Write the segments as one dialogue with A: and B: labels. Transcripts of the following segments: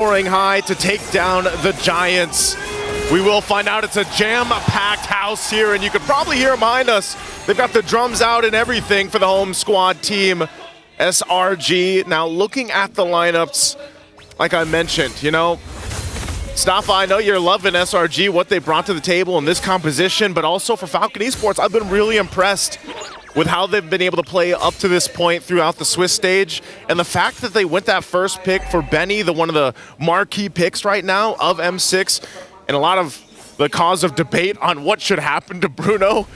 A: Soaring high to take down the Giants. We will find out. It's a jam-packed house here, and you could probably hear behind us. They've got the drums out and everything for the home squad team, SRG. Now, looking at the lineups, like I mentioned, you know, Staffa, I know you're loving SRG, what they brought to the table in this composition, but also for Falcon Esports, I've been really impressed with how they've been able to play up to this point throughout the Swiss stage. And the fact that they went that first pick for Benny, one of the marquee picks right now of M6, and a lot of the cause of debate on what should happen to Bruno,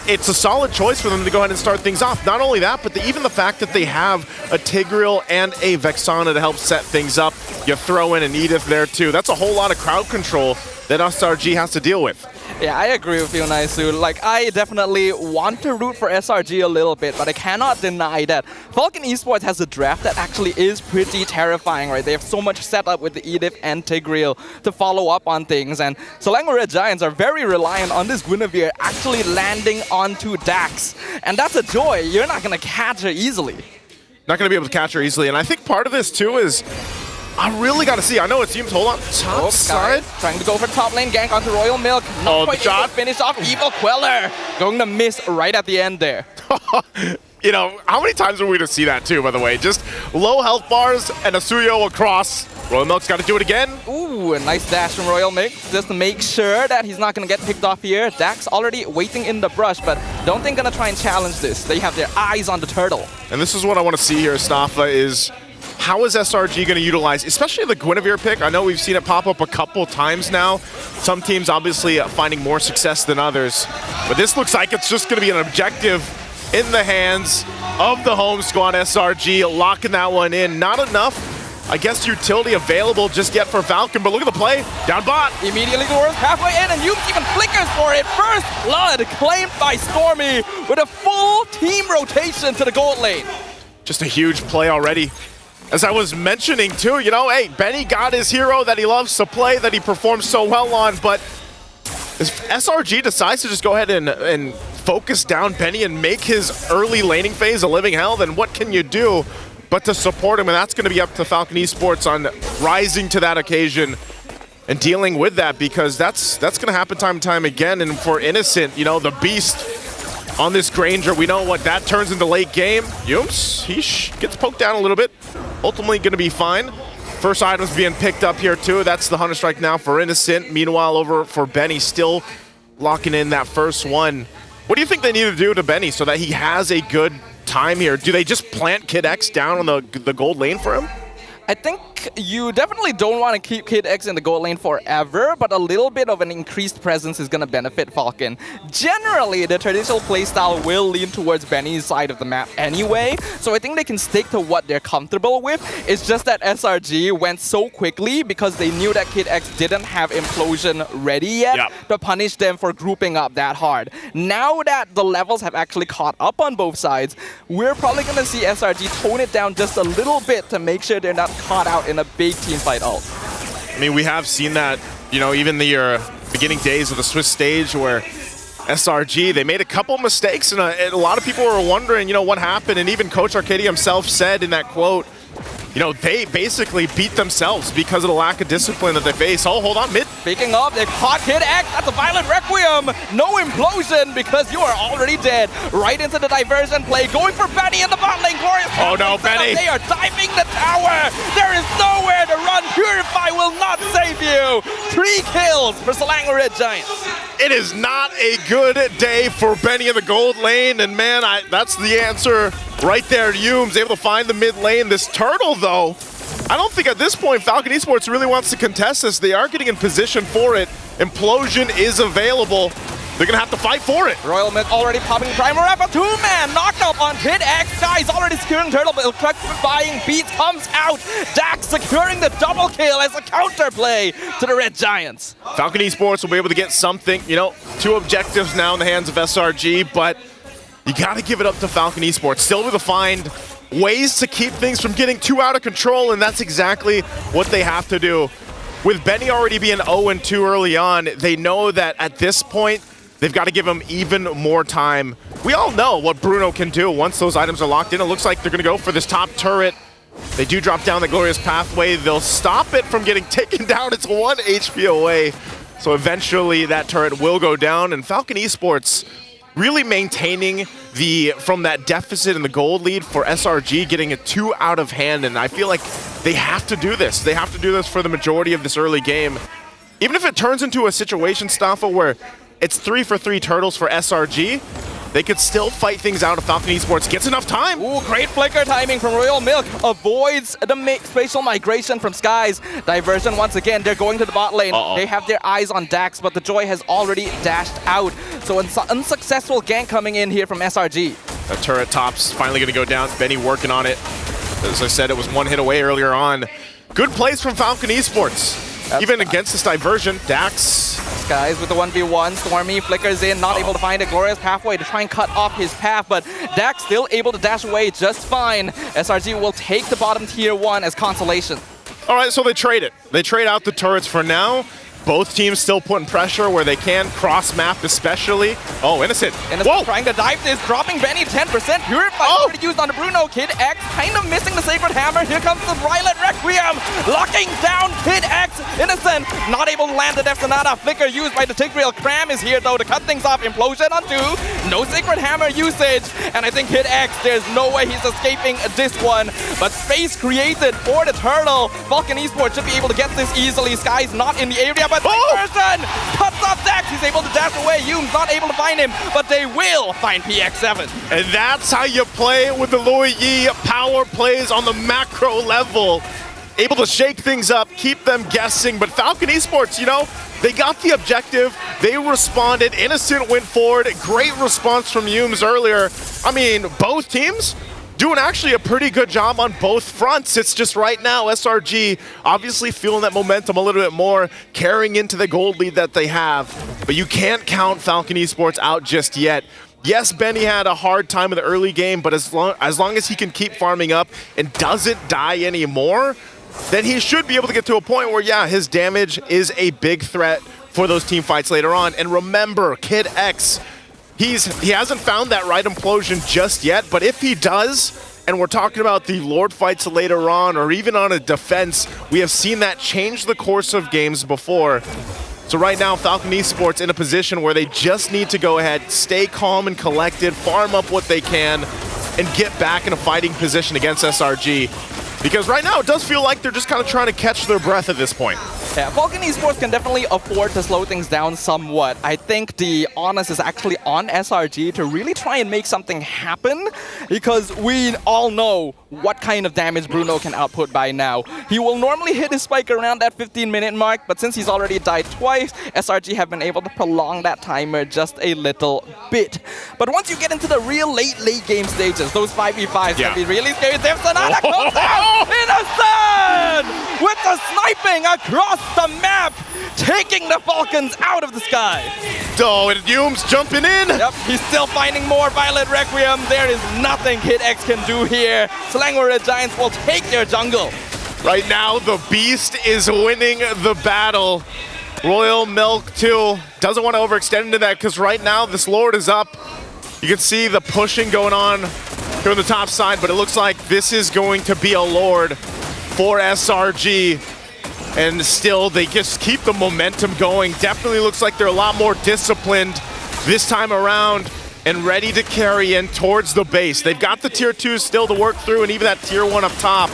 A: it's a solid choice for them to go ahead and start things off. Not only that, but even the fact that they have a Tigreal and a Vexana to help set things up. You throw in an Edith there too. That's a whole lot of crowd control that SRG has to deal with.
B: Yeah, I agree with you, Naisu. Like, I definitely want to root for SRG a little bit, but I cannot deny that Falcon Esports has a draft that actually is pretty terrifying, right? They have so much set up with the Edith and Tigreal to follow up on things, and Selangor Red Giants are very reliant on this Guinevere actually landing onto Dax. And that's a joy. You're not going to catch her easily.
A: Not going to be able to catch her easily, and I think part of this too is I really got to see. I know it seems, hold on, top side.
B: Trying to go for top lane, gank onto Royal Milk. Not quite able to finish off. Evil Queller going to miss right at the end there.
A: You know, how many times are we to see that too, by the way? Just low health bars and a Suyo across. Royal Milk's got to do it again.
B: Ooh, a nice dash from Royal Milk just to make sure that he's not going to get picked off here. Dax already waiting in the brush, but don't think going to try and challenge this. They have their eyes on the turtle.
A: And this is what I want to see here, Staffa, is how is SRG going to utilize, especially the Guinevere pick? I know we've seen it pop up a couple times now. Some teams obviously finding more success than others. But this looks like it's just going to be an objective in the hands of the home squad, SRG, locking that one in. Not enough, I guess, utility available just yet for Falcon, but look at the play. Down bot.
B: Immediately towards halfway in, and Yuke even flickers for it. First blood claimed by Stormy with a full team rotation to the gold lane.
A: Just a huge play already. As I was mentioning too, you know, hey, Benny got his hero that he loves to play, that he performs so well on, but if SRG decides to just go ahead and focus down Benny and make his early laning phase a living hell, then what can you do but to support him? And that's going to be up to Falcon Esports on rising to that occasion and dealing with that, because that's going to happen time and time again. And for Innocent, you know, the beast on this Granger, we know what that turns into late game. Yums, he gets poked down a little bit. Ultimately going to be fine. First items being picked up here too. That's the Hunter Strike now for Innocent. Meanwhile, over for Benny, still locking in that first one. What do you think they need to do to Benny so that he has a good time here? Do they just plant Kid X down on the gold lane for him?
B: I think you definitely don't want to keep Kid X in the gold lane forever, but a little bit of an increased presence is going to benefit Falcon. Generally, the traditional playstyle will lean towards Benny's side of the map anyway, so I think they can stick to what they're comfortable with. It's just that SRG went so quickly because they knew that Kid X didn't have Implosion ready yet to punish them for grouping up that hard. Now that the levels have actually caught up on both sides, we're probably going to see SRG tone it down just a little bit to make sure they're not caught out in a big team fight ult.
A: I mean, we have seen that, you know, even the beginning days of the Swiss stage where SRG, they made a couple mistakes, and a lot of people were wondering, you know, what happened. And even Coach Arcadia himself said in that quote, you know, they basically beat themselves because of the lack of discipline that they face. Oh, hold on, mid.
B: Speaking of, they caught Kid X. That's a violent requiem. No implosion because you are already dead. Right into the diversion play. Going for Benny in the bot lane. Glorious.
A: Oh no, Benny.
B: They are diving the tower. There is nowhere to run. Purify will not save you. 3 kills for Selangor Red Giants.
A: It is not a good day for Benny in the gold lane. And man, that's the answer right there. Hume's able to find the mid lane. This turtle, though, I don't think at this point Falcon Esports really wants to contest this. They are getting in position for it. Implosion is available. They're going to have to fight for it.
B: Royal Milk already popping Primer Wrap. A 2-man knockout on Kid X. Guy's already securing turtle, but truck buying beats comes out. Dax securing the double kill as a counterplay to the Red Giants.
A: Falcon Esports will be able to get something, you know, 2 objectives now in the hands of SRG, but you got to give it up to Falcon Esports. Still able to find ways to keep things from getting too out of control, and that's exactly what they have to do. With Benny already being 0-2 early on, they know that at this point, they've got to give him even more time. We all know what Bruno can do once those items are locked in. It looks like they're going to go for this top turret They do drop down the Glorious Pathway. They'll stop it from getting taken down. It's 1 HP away. So eventually that turret will go down, and Falcon Esports really maintaining from that deficit in the gold lead for SRG, getting it 2 out of hand, and I feel like they have to do this. They have to do this for the majority of this early game. Even if it turns into a situation, Staffa, where it's 3 for 3 turtles for SRG, they could still fight things out if Falcon Esports gets enough time.
B: Ooh, great flicker timing from Royal Milk. Avoids the spatial migration from Skies. Diversion once again. They're going to the bot lane. They have their eyes on Dax, but the Joy has already dashed out. So unsuccessful gank coming in here from SRG.
A: The turret top's finally going to go down. Benny working on it. As I said, it was 1 hit away earlier on. Good plays from Falcon Esports. Even against this diversion, Dax.
B: Skies with the 1v1, Stormy flickers in, not able to find a Glorious Pathway to try and cut off his path, but Dax still able to dash away just fine. SRG will take the bottom tier 1 as consolation.
A: All right, so they trade it. They trade out the turrets for now. Both teams still putting pressure where they can, cross-map especially. Oh, Innocent.
B: Innocent trying to dive this, dropping Benny 10%. Purify already used on the Bruno. Kid X kind of missing the Sacred Hammer. Here comes the Violet Requiem, locking down Kid X. Innocent not able to land the Death Sonata. Flicker used by the Tigreal. Cram is here though to cut things off. Implosion on 2. No Sacred Hammer usage. And I think Kid X, there's no way he's escaping this one. But space created for the turtle. Falcon Esports should be able to get this easily. Sky's not in the area, but person cuts off Dax. He's able to dash away. Yume's not able to find him, but they will find PX7.
A: And that's how you play with the Louis Yi power plays on the macro level. Able to shake things up, keep them guessing, but Falcon Esports, you know, they got the objective, they responded, Innocent went forward, great response from Yumes earlier. I mean, both teams doing actually a pretty good job on both fronts. It's just right now, SRG obviously feeling that momentum a little bit more, carrying into the gold lead that they have. But you can't count Falcon Esports out just yet. Yes, Benny had a hard time in the early game, but as long as he can keep farming up and doesn't die anymore, then he should be able to get to a point where, yeah, his damage is a big threat for those team fights later on. And remember, Kid X, he hasn't found that right implosion just yet, but if he does, and we're talking about the Lord fights later on, or even on a defense, we have seen that change the course of games before. So right now, Falcon Esports in a position where they just need to go ahead, stay calm and collected, farm up what they can, and get back in a fighting position against SRG. Because right now, it does feel like they're just kind of trying to catch their breath at this point.
B: Yeah, Falcon Esports can definitely afford to slow things down somewhat. I think the onus is actually on SRG to really try and make something happen, because we all know what kind of damage Bruno can output by now. He will normally hit his spike around that 15-minute mark, but since he's already died twice, SRG have been able to prolong that timer just a little bit. But once you get into the real late game stages, those 5v5s can be really scary. There's Sonata comes out! Innocent! With the sniping across the map, taking the Falcons out of the sky.
A: Oh, and Yume's jumping in.
B: Yep, he's still finding more Violet Requiem. There is nothing Kid X can do here. Slangware Giants will take their jungle.
A: Right now, the Beast is winning the battle. Royal Milk, too, doesn't want to overextend into that, because right now, this Lord is up. You can see the pushing going on here on the top side, but it looks like this is going to be a Lord for SRG. And still, they just keep the momentum going. Definitely looks like they're a lot more disciplined this time around and ready to carry in towards the base. They've got the tier 2 still to work through and even that tier 1 up top.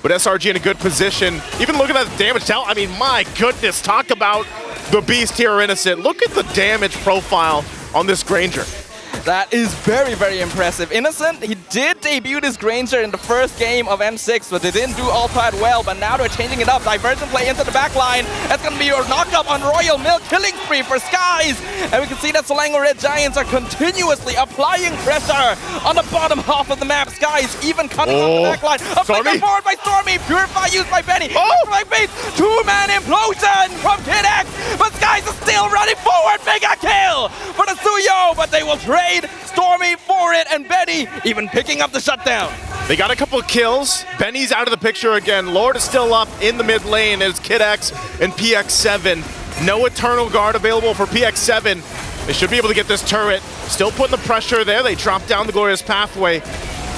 A: But SRG in a good position. Even looking at the damage tell, I mean, my goodness, talk about the Beast here, Innocent. Look at the damage profile on this Granger.
B: That is very, very impressive. Innocent, he did debut this Granger in the first game of M6, but they didn't do all that well, but now they're changing it up. Diversion play into the back line. That's going to be your knock-up on Royal Milk, killing spree for Skies. And we can see that Selangor Red Giants are continuously applying pressure on the bottom half of the map. Skies even cutting off the back line. A flicker forward by Stormy. Purify used by Benny. By base. Two-man implosion from Kid X, but Skies is still running forward. Mega kill for the Suyo, but they will trade Stormy for it, and Benny even picking up the shutdown.
A: They got a couple of kills. Benny's out of the picture again. Lord is still up in the mid lane. It's Kid X and PX7. No Eternal Guard available for PX7. They should be able to get this turret. Still putting the pressure there. They drop down the Glorious Pathway.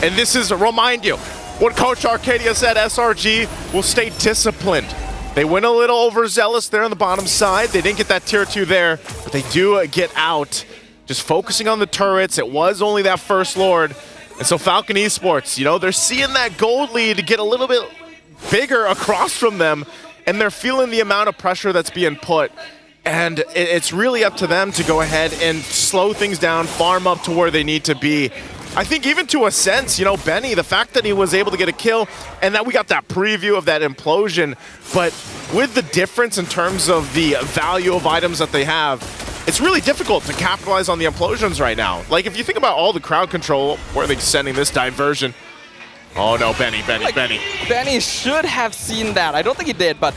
A: And this is, remind you, what Coach Arcadia said, SRG will stay disciplined. They went a little overzealous there on the bottom side. They didn't get that tier 2 there, but they do get out. Just focusing on the turrets. It was only that first Lord. And so Falcon Esports, you know, they're seeing that gold lead get a little bit bigger across from them, and they're feeling the amount of pressure that's being put. And it's really up to them to go ahead and slow things down, farm up to where they need to be. I think even to a sense, you know, Benny, the fact that he was able to get a kill and that we got that preview of that implosion, but with the difference in terms of the value of items that they have, it's really difficult to capitalize on the implosions right now. Like, if you think about all the crowd control, where are they sending this diversion? Oh no, Benny.
B: Benny should have seen that. I don't think he did, but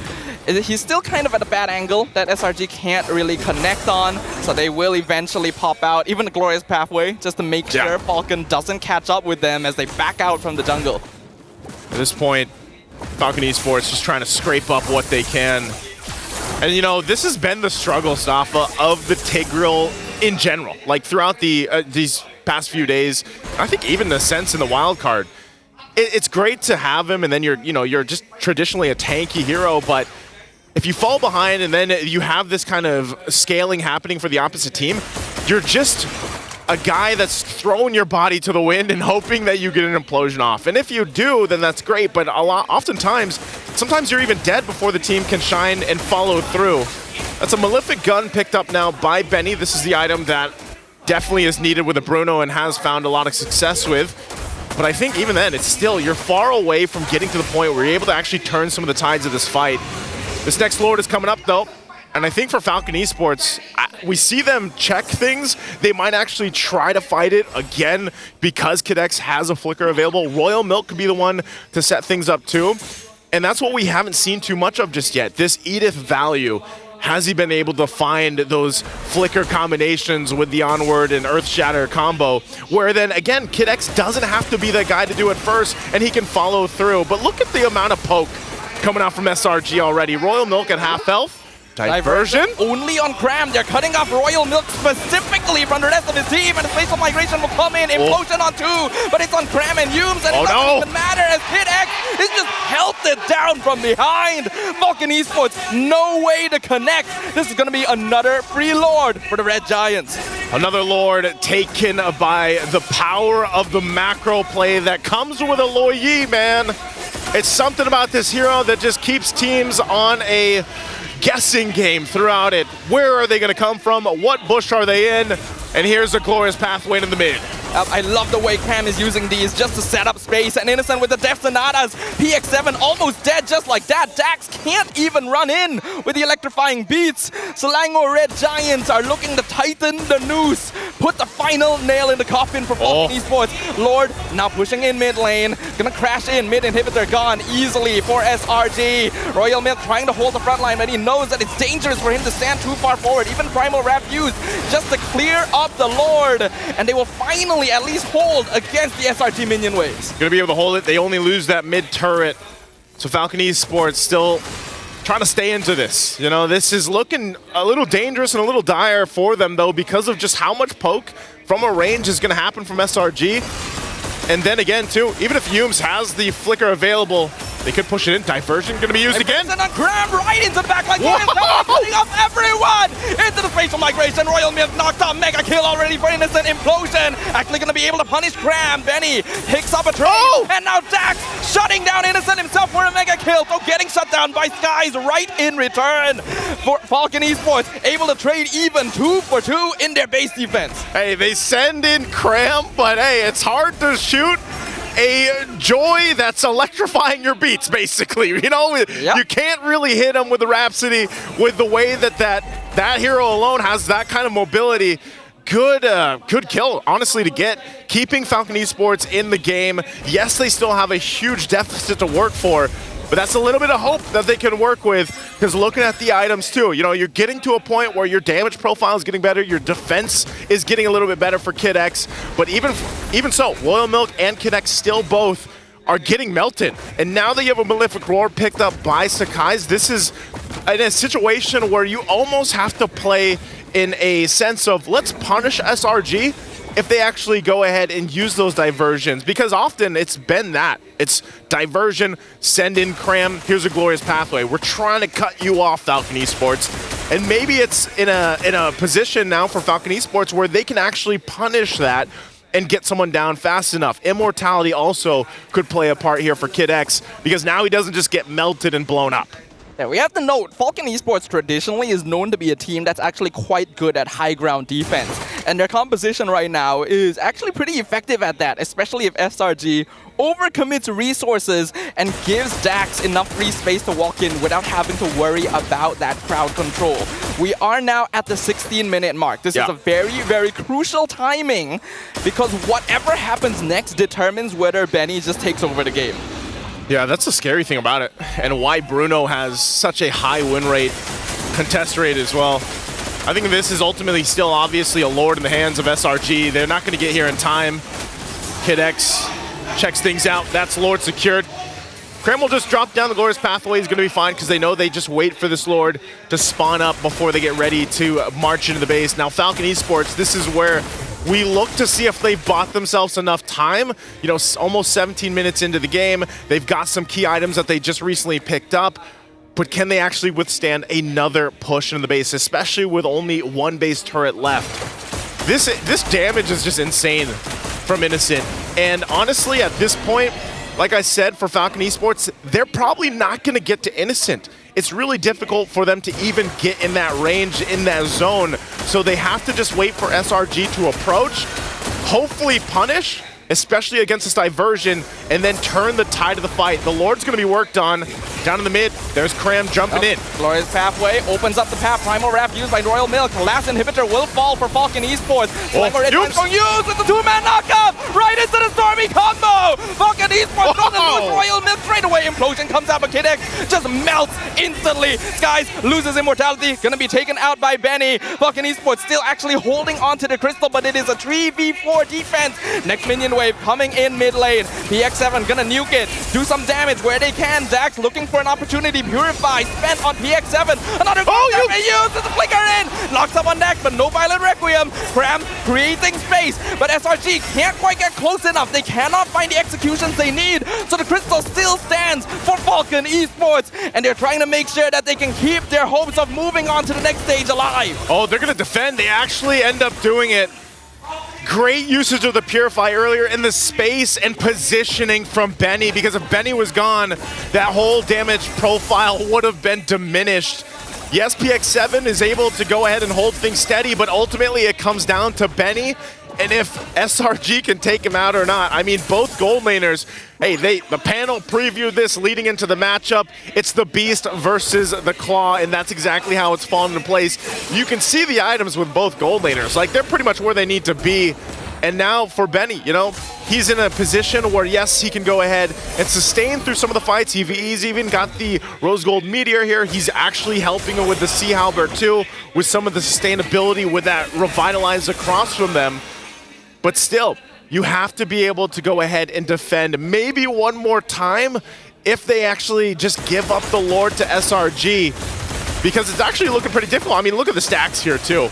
B: he's still kind of at a bad angle that SRG can't really connect on, so they will eventually pop out, even the Glorious Pathway, just to make sure Falcon doesn't catch up with them as they back out from the jungle.
A: At this point, Falcon Esports just trying to scrape up what they can. And you know, this has been the struggle, Stafa, of the Tigreal in general. Like throughout these past few days, I think even the sense in the wild card. It's great to have him, and then you're just traditionally a tanky hero, but if you fall behind and then you have this kind of scaling happening for the opposite team, you're just a guy that's throwing your body to the wind and hoping that you get an implosion off. And if you do, then that's great, but sometimes you're even dead before the team can shine and follow through. That's a Malefic Gun picked up now by Benny. This is the item that definitely is needed with a Bruno and has found a lot of success with. But I think even then, it's still, you're far away from getting to the point where you're able to actually turn some of the tides of this fight. This next Lord is coming up, though. And I think for Falcon Esports, we see them check things. They might actually try to fight it again because Kid X has a flicker available. Royal Milk could be the one to set things up, too. And that's what we haven't seen too much of just yet. This Edith value. Has he been able to find those flicker combinations with the Onward and Earthshatter combo, where then, again, Kid X doesn't have to be the guy to do it first, and he can follow through. But look at the amount of poke coming out from SRG already. Royal Milk at half health. Diversion.
B: Only on Cram. They're cutting off Royal Milk specifically from the rest of his team, and the Spatial Migration will come in. Implosion on 2, but it's on Cram and Humes, and it doesn't even matter as Kid X is just held it down from behind. Falcon Esports, no way to connect. This is going to be another free Lord for the Red Giants.
A: Another Lord taken by the power of the macro play that comes with a Lo Yi, man. It's something about this hero that just keeps teams on a guessing game throughout it. Where are they going to come from? What bush are they in? And here's a Glorious Pathway in the mid.
B: I love the way Cram is using these just to set up space, and Innocent with the Death Sonatas. PX7 almost dead just like that. Dax can't even run in with the electrifying beats. Selangor Red Giants are looking to tighten the noose, put the final nail in the coffin for Falcon Esports. Lord now pushing in mid lane, gonna crash in, mid inhibitor gone easily for SRG. Royal Milk trying to hold the front line, but he knows that it's dangerous for him to stand too far forward. Even Primal Wrap used just to clear up the Lord, and they will finally at least hold against the SRG minion waves.
A: Gonna be able to hold it. They only lose that mid turret. So Falcon Esports still trying to stay into this. You know, this is looking a little dangerous and a little dire for them, though, because of just how much poke from a range is gonna happen from SRG. And then again, too, even if Humes has the flicker available, they could push it in. Diversion going to be used again.
B: And a grab right into the back line. Putting up everyone into the Spatial Migration. Royal Milk knocked out. Mega kill already for Innocent. Implosion. Actually going to be able to punish Cram. Benny picks up a trade. And now Dax shutting down Innocent himself for a mega kill. So getting shut down by Skies right in return. For Falcon Esports able to trade even 2 for 2 in their base defense.
A: Hey, they send in Cram, but hey, it's hard to shoot a joy that's electrifying your beats, basically. You know, you can't really hit him with the Rhapsody with the way that hero alone has that kind of mobility. Good kill, honestly, to get. Keeping Falcon Esports in the game. Yes, they still have a huge deficit to work for, but that's a little bit of hope that they can work with, because looking at the items too, you know, you're getting to a point where your damage profile is getting better, your defense is getting a little bit better for Kid X, but even so, Royal Milk and Kid X still both are getting melted. And now that you have a Malefic Roar picked up by Sakai's, this is in a situation where you almost have to play in a sense of, let's punish SRG, if they actually go ahead and use those diversions, because often it's been that. It's diversion, send in Cram, here's a glorious pathway. We're trying to cut you off, Falcon Esports. And maybe it's in a position now for Falcon Esports where they can actually punish that and get someone down fast enough. Immortality also could play a part here for Kid X, because now he doesn't just get melted and blown up.
B: Yeah, we have to note, Falcon Esports traditionally is known to be a team that's actually quite good at high ground defense. And their composition right now is actually pretty effective at that, especially if SRG overcommits resources and gives Dax enough free space to walk in without having to worry about that crowd control. We are now at the 16-minute mark. This is a very, very crucial timing, because whatever happens next determines whether Benny just takes over the game.
A: Yeah, that's the scary thing about it, and why Bruno has such a high win rate, contest rate as well. I think this is ultimately still obviously a Lord in the hands of SRG. They're not going to get here in time. Kid X checks things out. That's Lord secured. Cram will just drop down the glorious pathway. He's going to be fine, because they know they just wait for this Lord to spawn up before they get ready to march into the base. Now, Falcon Esports, this is where we look to see if they've bought themselves enough time. You know, almost 17 minutes into the game. They've got some key items that they just recently picked up. But can they actually withstand another push into the base, especially with only one base turret left? This damage is just insane from Innocent. And honestly, at this point, like I said, for Falcon Esports, they're probably not going to get to Innocent. It's really difficult for them to even get in that range, in that zone. So they have to just wait for SRG to approach, hopefully punish, especially against this diversion, and then turn the tide of the fight. The Lord's going to be worked on. Down in the mid, there's Cram jumping in.
B: Glorious pathway opens up the path. Primal Wrap used by Royal Milk. Last inhibitor will fall for Falcon Esports. Slinger Red Man's going to use with the two-man knockup right into the Stormy combo. Falcon Esports going to lose Royal Milk straight away. Implosion comes out, but Kid X just melts instantly. Skies loses immortality, going to be taken out by Benny. Falcon Esports still actually holding on to the crystal, but it is a 3v4 defense. Next minion wave coming in mid lane. PX7 gonna nuke it, do some damage where they can. Dax looking for an opportunity. Purify spent on PX7. Another gold used as a flicker in. Locks up on Dax, but no Violent Requiem. Cram creating space, but SRG can't quite get close enough. They cannot find the executions they need. So the crystal still stands for Falcon Esports, and they're trying to make sure that they can keep their hopes of moving on to the next stage alive.
A: Oh, they're gonna defend. They actually end up doing it. Great usage of the Purify earlier in the space and positioning from Benny, because if Benny was gone, that whole damage profile would have been diminished. Yes, PX7 is able to go ahead and hold things steady, but ultimately it comes down to Benny, and if SRG can take him out or not. I mean, both gold laners, hey, the panel previewed this leading into the matchup. It's the Beast versus the Claw, and that's exactly how it's fallen into place. You can see the items with both gold laners. Like, they're pretty much where they need to be. And now for Benny, you know, he's in a position where, yes, he can go ahead and sustain through some of the fights. He's even got the Rose Gold Meteor here. He's actually helping him with the Sea Halberd too, with some of the sustainability with that Revitalize across from them. But still, you have to be able to go ahead and defend maybe one more time if they actually just give up the Lord to SRG, because it's actually looking pretty difficult. I mean, look at the stacks here too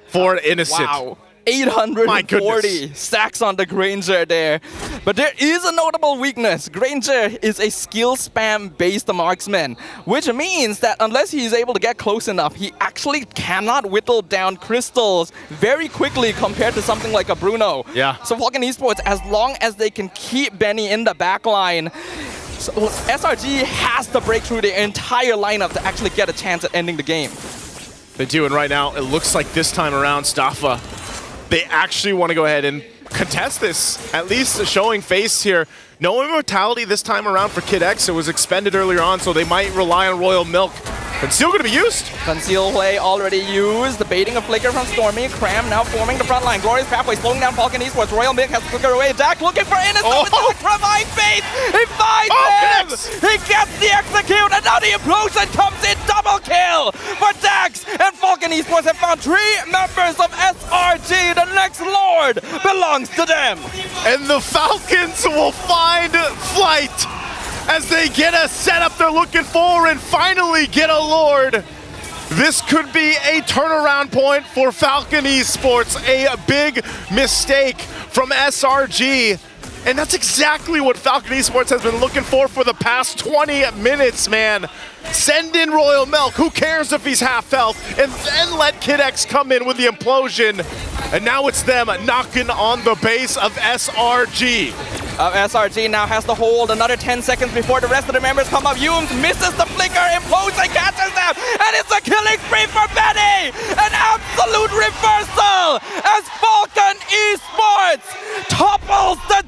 A: for Innocent.
B: Wow. 840 stacks on the Granger there. But there is a notable weakness. Granger is a skill spam based marksman, which means that unless he is able to get close enough, he actually cannot whittle down crystals very quickly compared to something like a Bruno.
A: Yeah.
B: So Falcon Esports, as long as they can keep Benny in the back line, so SRG has to break through the entire lineup to actually get a chance at ending the game.
A: They do, and right now it looks like this time around, Staffa, they actually want to go ahead and contest this, at least showing face here. No immortality this time around for Kid X. It was expended earlier on, so they might rely on Royal Milk. Conceal going to be used.
B: Conceal play already used. The baiting of Flicker from Stormy. Cram now forming the front line. Glorious pathway slowing down Falcon Esports. Royal Milk has to flicker away. Dak looking for Innocent with the Ultravine base. He finds him. He gets the execute, and now the implosion comes in. Double kill for Dax. And Falcon Esports have found 3 members of SRG. The next Lord belongs to them.
A: And the Falcons will find flight as they get a setup they're looking for and finally get a Lord. This could be a turnaround point for Falcon Esports. A big mistake from SRG. And that's exactly what Falcon Esports has been looking for the past 20 minutes, man. Send in Royal Milk, who cares if he's half health, and then let Kid X come in with the implosion. And now it's them knocking on the base of SRG.
B: SRG now has to hold another 10 seconds before the rest of the members come up. Yumes misses the flicker, implosion catches them, and it's a killing spree for Benny! An absolute reversal as Falcon Esports topples the